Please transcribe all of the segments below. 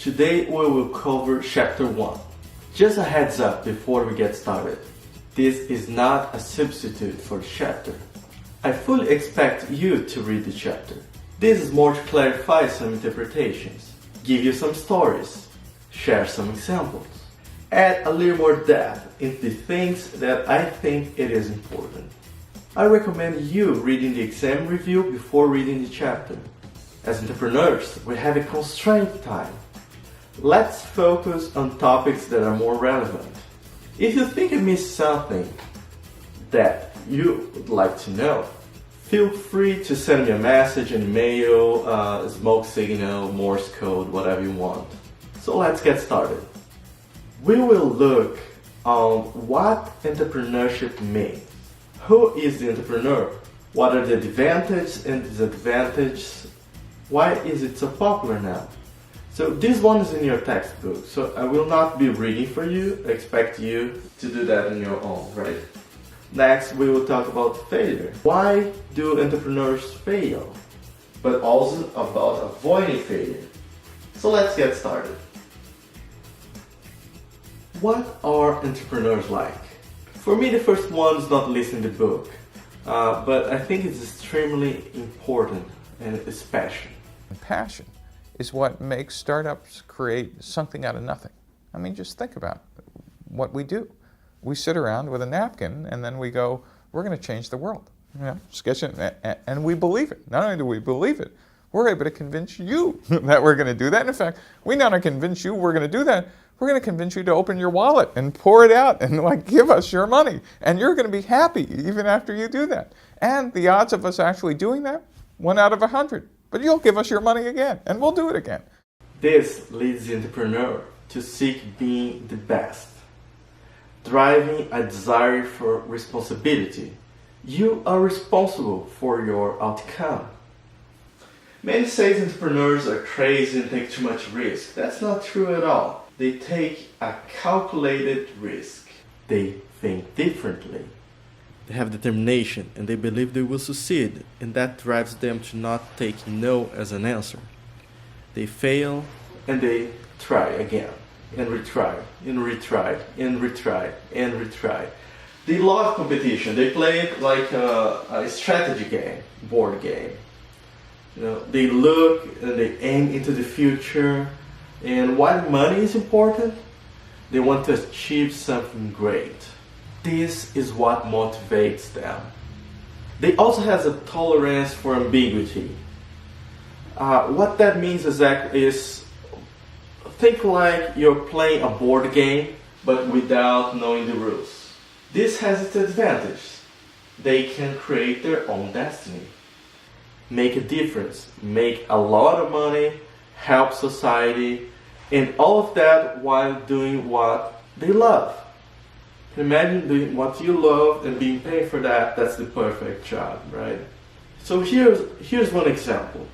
Today we will cover Chapter 1. Just a heads up before we get started. This is not a substitute for the chapter. I fully expect you to read the chapter. This is more to clarify some interpretations, give you some stories, share some examples, add a little more depth into the things that I think it is important. I recommend you reading the exam review before reading the chapter. As entrepreneurs, we have a constrained time. Let's focus on topics that are more relevant. If you think I missed something that you would like to know, feel free to send me a message, an email, smoke signal, Morse code, whatever you want. So let's get started. We will look on what entrepreneurship means. Who is the entrepreneur? What are the advantages and disadvantages? Why is it so popular now? So this one is in your textbook, so I will not be reading for you. I expect you to do that on your own, right? Next, we will talk about failure. Why do entrepreneurs fail? But also about avoiding failure. So let's get started. What are entrepreneurs like? For me, the first one is not listed in the book, but I think it's extremely important and it's passion. Passion is what makes startups create something out of nothing. I mean, just think about what we do. We sit around with a napkin and then we go, we're going to change the world. You know, sketch it, and we believe it. Not only do we believe it, we're able to convince you that we're going to do that. And in fact, we not only convince you we're going to do that, we're going to convince you to open your wallet and pour it out and give us your money. And you're going to be happy even after you do that. And the odds of us actually doing that, 1 out of 100. But you'll give us your money again, and we'll do it again. This leads the entrepreneur to seek being the best, driving a desire for responsibility. You are responsible for your outcome. Many say entrepreneurs are crazy and take too much risk. That's not true at all. They take a calculated risk. They think differently. They have determination and they believe they will succeed, and that drives them to not take no as an answer. They fail and they try again and retry and retry and retry and retry. They love competition. They play it like a strategy game, board game. You know, they look and they aim into the future, and while money is important, they want to achieve something great. This is what motivates them. They also have a tolerance for ambiguity. What that means exactly is, think like you're playing a board game, but without knowing the rules. This has its advantage. They can create their own destiny, make a difference, make a lot of money, help society, and all of that while doing what they love. Imagine doing what you love and being paid for that. That's the perfect job, right? So here's one example.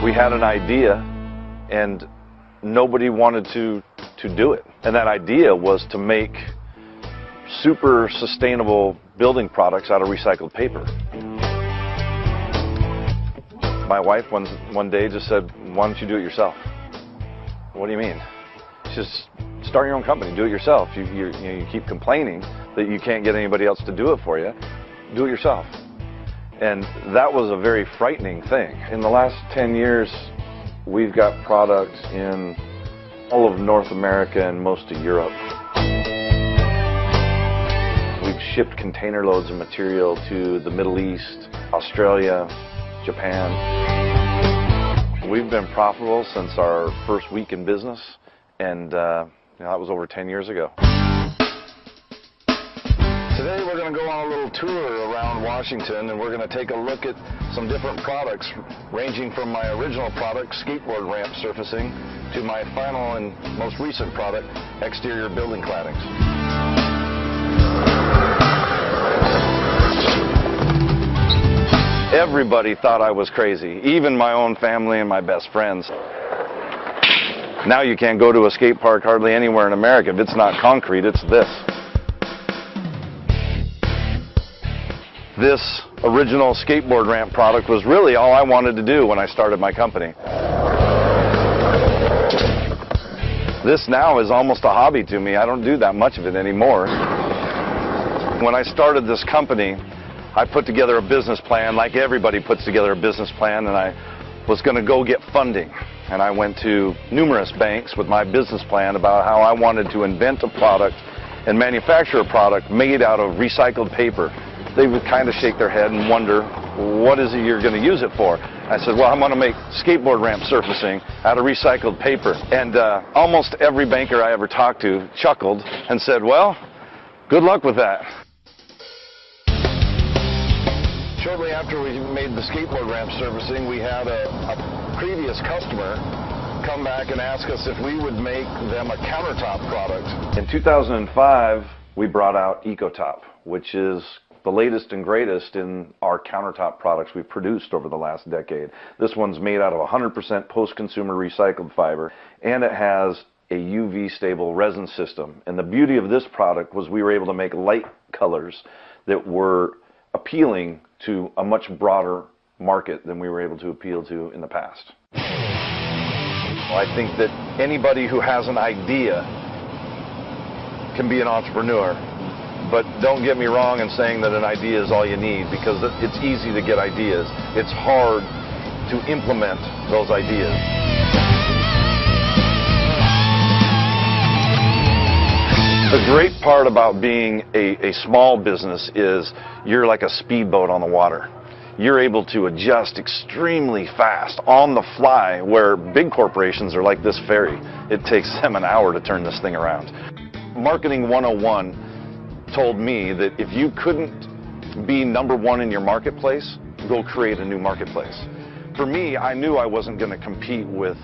We had an idea and nobody wanted to do it. And that idea was to make super sustainable building products out of recycled paper. My wife one day just said, why don't you do it yourself? What do you mean? Just start your own company, do it yourself. You keep complaining that you can't get anybody else to do it for you. Do it yourself. And that was a very frightening thing. In the last 10 years, we've got products in all of North America and most of Europe. We've shipped container loads of material to the Middle East, Australia, Japan. We've been profitable since our first week in business, and that was over 10 years ago. Today we're going to go on a little tour around Washington, and we're going to take a look at some different products, ranging from my original product, skateboard ramp surfacing, to my final and most recent product, exterior building claddings. Everybody thought I was crazy, even my own family and my best friends. Now you can't go to a skate park hardly anywhere in America. If it's not concrete, it's this. This original skateboard ramp product was really all I wanted to do when I started my company. This now is almost a hobby to me. I don't do that much of it anymore. When I started this company, I put together a business plan like everybody puts together a business plan, and I was going to go get funding. And I went to numerous banks with my business plan about how I wanted to invent a product and manufacture a product made out of recycled paper. They would kind of shake their head and wonder, what is it you're going to use it for? I said, well, I'm going to make skateboard ramp surfacing out of recycled paper. And almost every banker I ever talked to chuckled and said, well, good luck with that. Shortly after we made the skateboard ramp surfacing, we had a previous customer come back and ask us if we would make them a countertop product. In 2005, we brought out EcoTop, which is the latest and greatest in our countertop products we've produced over the last decade. This one's made out of 100% post-consumer recycled fiber, and it has a UV-stable resin system. And the beauty of this product was we were able to make light colors that were appealing to a much broader market than we were able to appeal to in the past. I think that anybody who has an idea can be an entrepreneur, but don't get me wrong in saying that an idea is all you need, because it's easy to get ideas. It's hard to implement those ideas. The great part about being a small business is you're like a speedboat on the water. You're able to adjust extremely fast on the fly, where big corporations are like this ferry. It takes them an hour to turn this thing around. Marketing 101 told me that if you couldn't be number one in your marketplace, go create a new marketplace. For me, I knew I wasn't going to compete with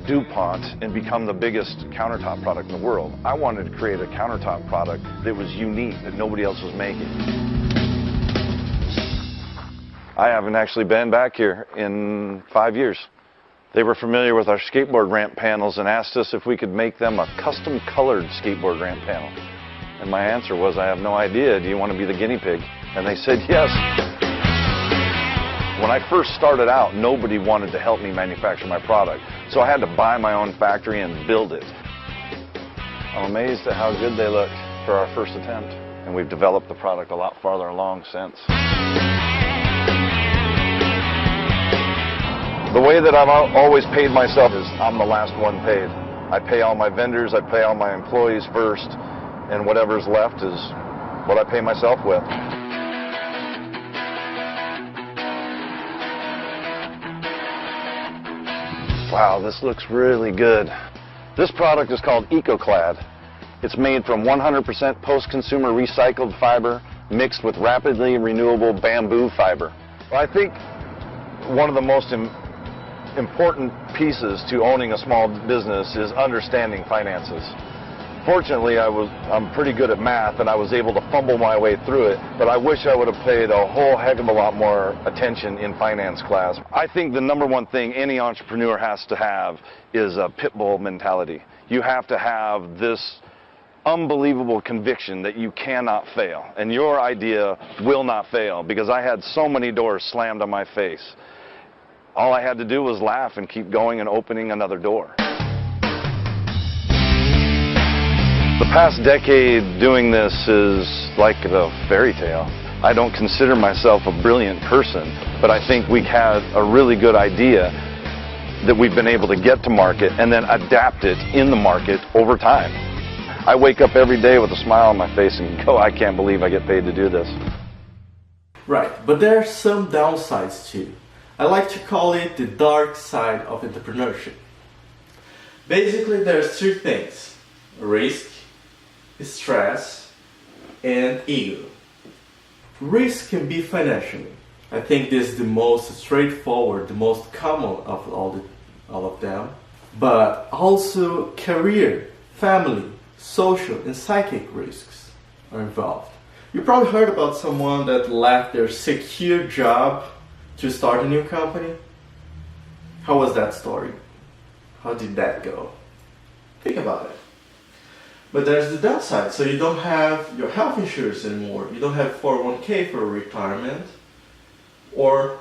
DuPont and become the biggest countertop product in the world. I wanted to create a countertop product that was unique, that nobody else was making. I haven't actually been back here in 5 years. They were familiar with our skateboard ramp panels and asked us if we could make them a custom colored skateboard ramp panel. And my answer was, I have no idea. Do you want to be the guinea pig? And they said yes. When I first started out, nobody wanted to help me manufacture my product. So I had to buy my own factory and build it. I'm amazed at how good they look for our first attempt. And we've developed the product a lot farther along since. The way that I've always paid myself is I'm the last one paid. I pay all my vendors, I pay all my employees first, and whatever's left is what I pay myself with. Wow, this looks really good. This product is called EcoClad. It's made from 100% post-consumer recycled fiber mixed with rapidly renewable bamboo fiber. Well, I think one of the most important pieces to owning a small business is understanding finances. Fortunately, I'm pretty good at math, and I was able to fumble my way through it, but I wish I would have paid a whole heck of a lot more attention in finance class. I think the number one thing any entrepreneur has to have is a pit bull mentality. You have to have this unbelievable conviction that you cannot fail, and your idea will not fail, because I had so many doors slammed on my face. All I had to do was laugh and keep going and opening another door. The past decade doing this is like a fairy tale. I don't consider myself a brilliant person, but I think we had a really good idea that we've been able to get to market and then adapt it in the market over time. I wake up every day with a smile on my face and go, I can't believe I get paid to do this. Right, but there are some downsides too. I like to call it the dark side of entrepreneurship. Basically, there's three things: risk, stress, and ego. Risk can be financially. I think this is the most straightforward, the most common of all of them. but also career, family, social, and psychic risks are involved. You probably heard about someone that left their secure job to start a new company. How was that story? How did that go? Think about it. But there's the downside. So you don't have your health insurance anymore. You don't have 401k for retirement or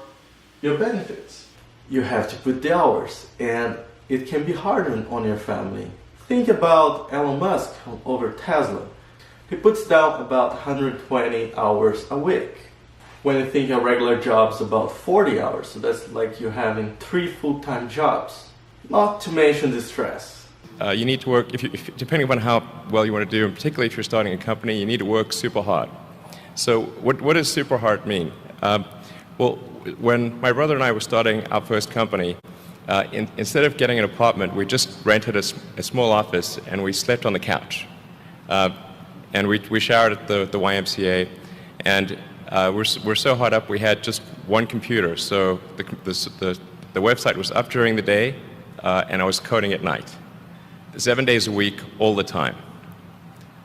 your benefits. You have to put the hours, and it can be hard on your family. Think about Elon Musk over Tesla. He puts down about 120 hours a week. When you think a regular job is about 40 hours, so that's like you're having 3 full-time jobs. Not to mention the stress. You need to work, depending upon how well you want to do, and particularly if you're starting a company, you need to work super hard. So what does super hard mean? Well, when my brother and I were starting our first company, instead of getting an apartment, we just rented a small office and we slept on the couch. And we showered at the YMCA, and we're so hot up we had just one computer. So the website was up during the day, and I was coding at night, 7 days a week, all the time.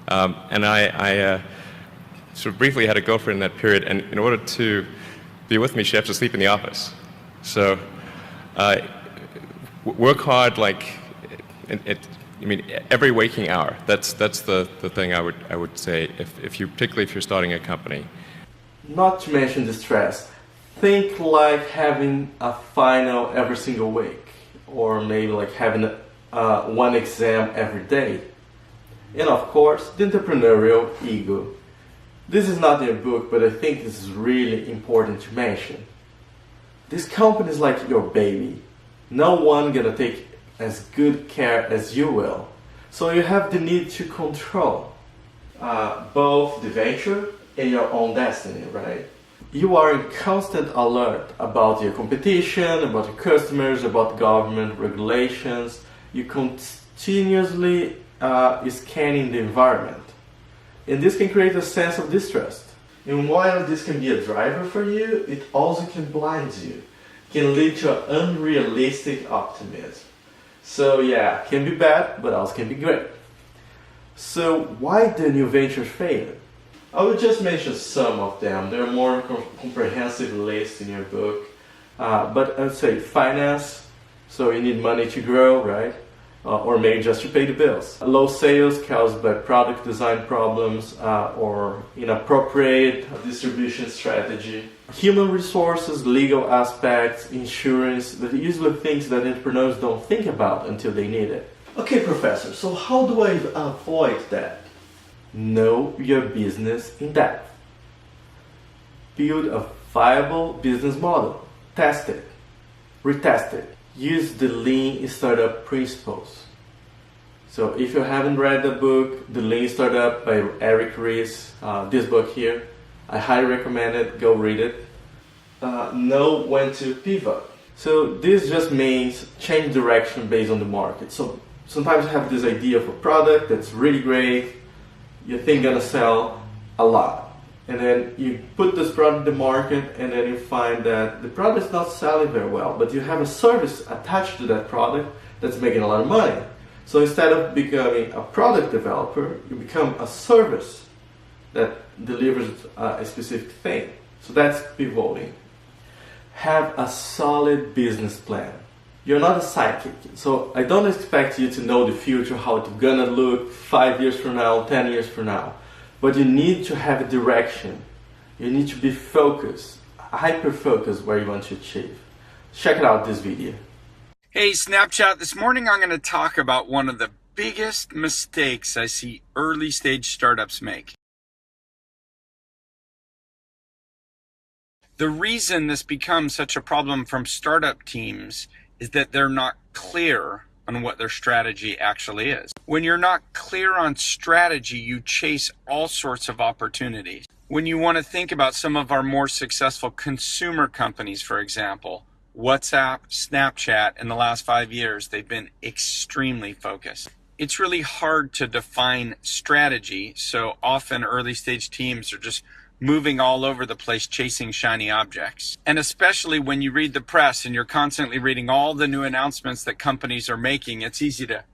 And I sort of briefly had a girlfriend in that period, and in order to be with me, she had to sleep in the office. So work hard, like every waking hour. That's the thing I would say particularly if you're starting a company. Not to mention the stress. Think like having a final every single week, or maybe like having one exam every day. And of course, the entrepreneurial ego. This is not in a book, but I think this is really important to mention. This company is like your baby. No one gonna take as good care as you will. So you have the need to control both the venture and your own destiny, right? You are in constant alert about your competition, about your customers, about government regulations. You continuously scanning the environment. And this can create a sense of distrust. And while this can be a driver for you, it also can blind you. Can lead to an unrealistic optimism. So yeah, can be bad, but also can be great. So why the new ventures fail? I will just mention some of them. There are more comprehensive lists in your book. But I would say finance, so you need money to grow, right? Or maybe just to pay the bills. Low sales caused by product design problems or inappropriate distribution strategy. Human resources, legal aspects, insurance, that are usually things that entrepreneurs don't think about until they need it. Okay, professor, so how do I avoid that? Know your business in depth. Build a viable business model. Test it. Retest it. Use the lean startup principles. So if you haven't read the book, The Lean Startup by Eric Ries, this book here, I highly recommend it. Go read it. Know when to pivot. So this just means change direction based on the market. So sometimes you have this idea of a product that's really great. You think gonna sell a lot. And then you put this product in the market, and then you find that the product is not selling very well, but you have a service attached to that product that's making a lot of money. So instead of becoming a product developer, you become a service that delivers a specific thing. So that's pivoting. Have a solid business plan. You're not a psychic, so I don't expect you to know the future, how it's gonna look 5 years from now, 10 years from now. But you need to have a direction. You need to be focused, hyper-focused where you want to achieve. Check out this video. Hey, Snapchat, this morning I'm going to talk about one of the biggest mistakes I see early stage startups make. The reason this becomes such a problem from startup teams is that they're not clear on what their strategy actually is. When you're not clear on strategy, you chase all sorts of opportunities. When you want to think about some of our more successful consumer companies, for example, WhatsApp, Snapchat, in the last 5 years, they've been extremely focused. It's really hard to define strategy, so often early stage teams are just moving all over the place, chasing shiny objects. And especially when you read the press and you're constantly reading all the new announcements that companies are making, it's easy to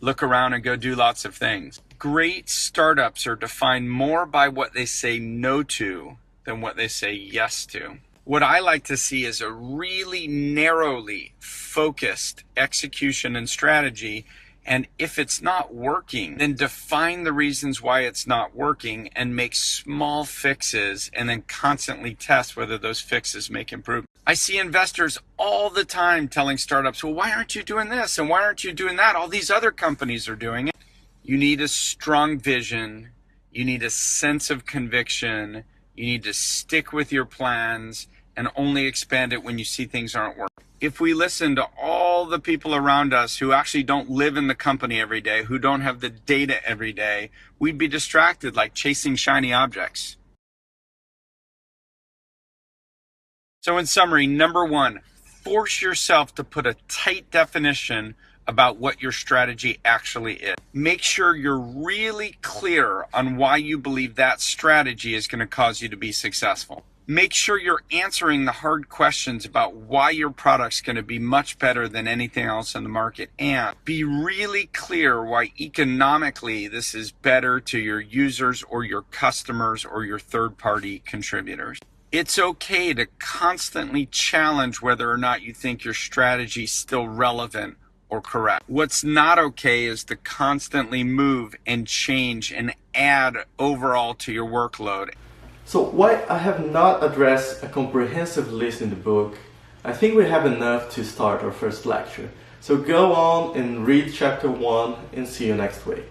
look around and go do lots of things. Great startups are defined more by what they say no to than what they say yes to. What I like to see is a really narrowly focused execution and strategy. And if it's not working, then define the reasons why it's not working and make small fixes and then constantly test whether those fixes make improvement. I see investors all the time telling startups, well, why aren't you doing this? And why aren't you doing that? All these other companies are doing it. You need a strong vision. You need a sense of conviction. You need to stick with your plans and only expand it when you see things aren't working. If we listen to all the people around us who actually don't live in the company every day, who don't have the data every day, we'd be distracted like chasing shiny objects. So in summary, number one, force yourself to put a tight definition about what your strategy actually is. Make sure you're really clear on why you believe that strategy is going to cause you to be successful. Make sure you're answering the hard questions about why your product's going to be much better than anything else in the market, and be really clear why economically this is better to your users or your customers or your third-party contributors. It's okay to constantly challenge whether or not you think your strategy is still relevant or correct. What's not okay is to constantly move and change and add overall to your workload. So why I have not addressed a comprehensive list in the book, I think we have enough to start our first lecture. So go on and read chapter 1 and see you next week.